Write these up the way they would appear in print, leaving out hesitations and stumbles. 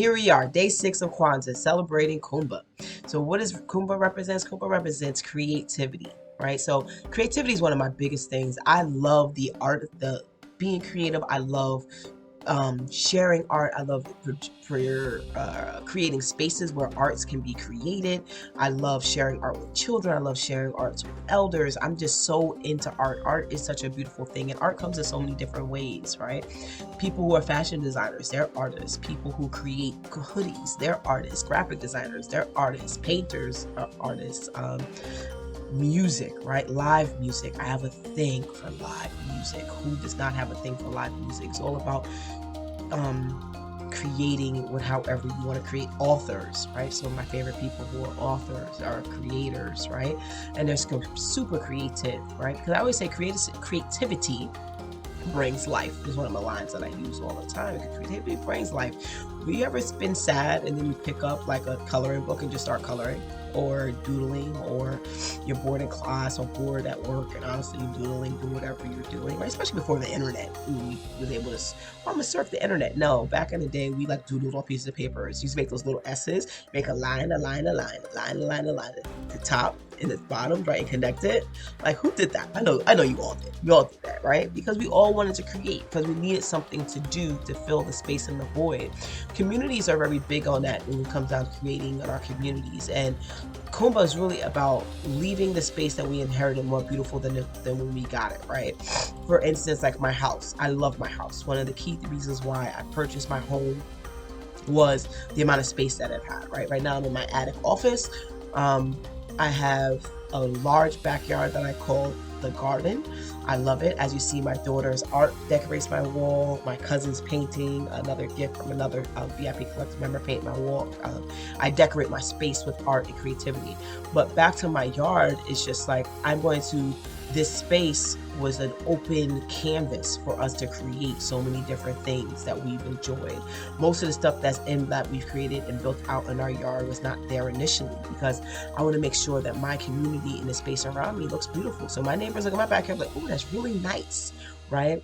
here we are, day 6 of Kwanzaa, celebrating Kuumba. So what does Kuumba represents? Kuumba represents creativity, right? So creativity is one of my biggest things. I love the art, the being creative. I love sharing art. I love creating spaces where arts can be created. I love sharing art with children. I love sharing arts with elders. I'm just so into art. Art is such a beautiful thing, and art comes in so many different ways, right? People who are fashion designers, they're artists. People who create hoodies, they're artists. Graphic designers, they're artists. Painters are artists. Music, right? Live music. I have a thing for live music. Who does not have a thing for live music? It's all about creating with however you want to create. Authors, right? So my favorite people who are authors are creators, right? And they're super creative, right? Because I always say creativity brings life is one of my lines that I use all the time. Creativity brings life. Have you ever been sad and then you pick up like a coloring book and just start coloring, or doodling, or you're bored in class or bored at work and honestly you're doodling, do whatever you're doing, right? Especially before the internet, we was able to, I'm gonna surf the internet. No, back in the day, we like doodled on pieces of paper. So you used to make those little S's, make a line, a line, a line, a line, a line, a line, the top and the bottom, right? And connect it. Like, who did that? I know you all did. You all did that, right? Because we all wanted to create, because we needed something to do to fill the space and the void. Communities are very big on that when it comes down to creating in our communities. And Kuumba is really about leaving the space that we inherited more beautiful than when we got it, right? For instance, like my house. I love my house. One of the key reasons why I purchased my home was the amount of space that it had, right? Right now I'm in my attic office. I have a large backyard that I call the garden. I love it. As you see, my daughter's art decorates my wall. My cousin's painting, another gift from another VIP collector member, paint my wall. I decorate my space with art and creativity. But back to my yard, it's just like this space was an open canvas for us to create so many different things that we've enjoyed. Most of the stuff that we've created and built out in our yard was not there initially, because I want to make sure that my community and the space around me looks beautiful. So my neighbors look at my backyard like, oh, that's really nice, right?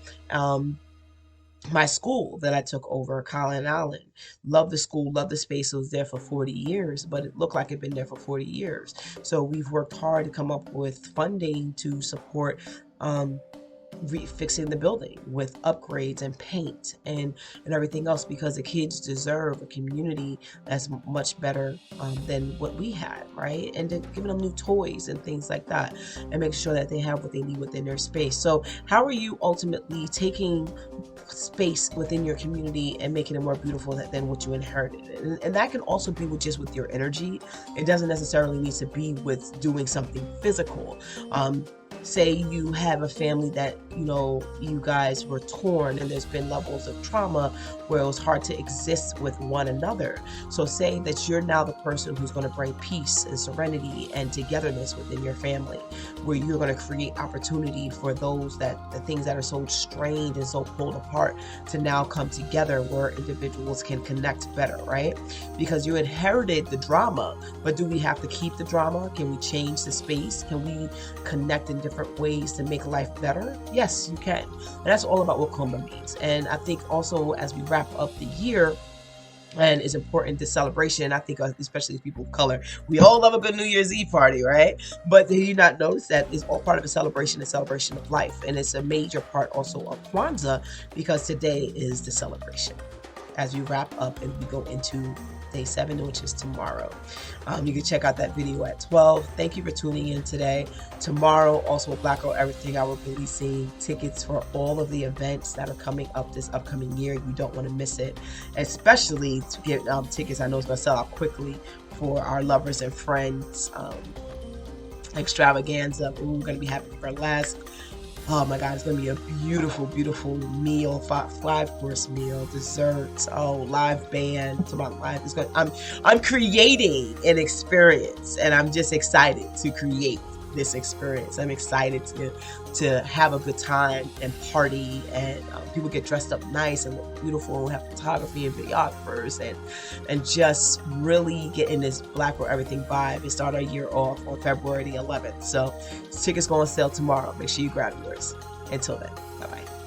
My school that I took over, Collin Allen, loved the school, loved the space. It was there for 40 years, but it looked like it'd been there for 40 years. So we've worked hard to come up with funding to support fixing the building with upgrades and paint and everything else, because the kids deserve a community that's much better than what we had, right? And then giving them new toys and things like that, and make sure that they have what they need within their space. So how are you ultimately taking space within your community and making it more beautiful than what you inherited? And that can also be with your energy. It doesn't necessarily need to be with doing something physical. Say you have a family that, you guys were torn and there's been levels of trauma where it was hard to exist with one another. So say that you're now the person who's going to bring peace and serenity and togetherness within your family, where you're going to create opportunity for the things that are so strained and so pulled apart to now come together, where individuals can connect better, right? Because you inherited the drama, but do we have to keep the drama? Can we change the space? Can we connect in different ways to make life better? Yes, you can. And that's all about what Kuumba means. And I think also as we wrap up the year, and it's important, the celebration, I think especially as people of color, we all love a good New Year's Eve party, right? But do you not notice that it's all part of a celebration of life? And it's a major part also of Kwanzaa, because today is the celebration as we wrap up and we go into day 7, which is tomorrow. You can check out that video at 12. Thank you for tuning in today. Tomorrow, also with Black Girl Everything, I will be releasing tickets for all of the events that are coming up this upcoming year. You don't want to miss it, especially to get tickets. I know it's going to sell out quickly for our Lovers and Friends extravaganza. We're going to be having burlesque. Oh my God, it's going to be a beautiful, beautiful meal, 5-course meal, desserts, live band. I'm creating an experience, and I'm just excited to create this experience. I'm excited to have a good time and party, and people get dressed up nice and look beautiful, and we'll have photography and videographers and just really get in this Black Girl Everything vibe and start our year off on February the 11th. So tickets go on sale tomorrow. Make sure you grab yours. Until then, bye-bye.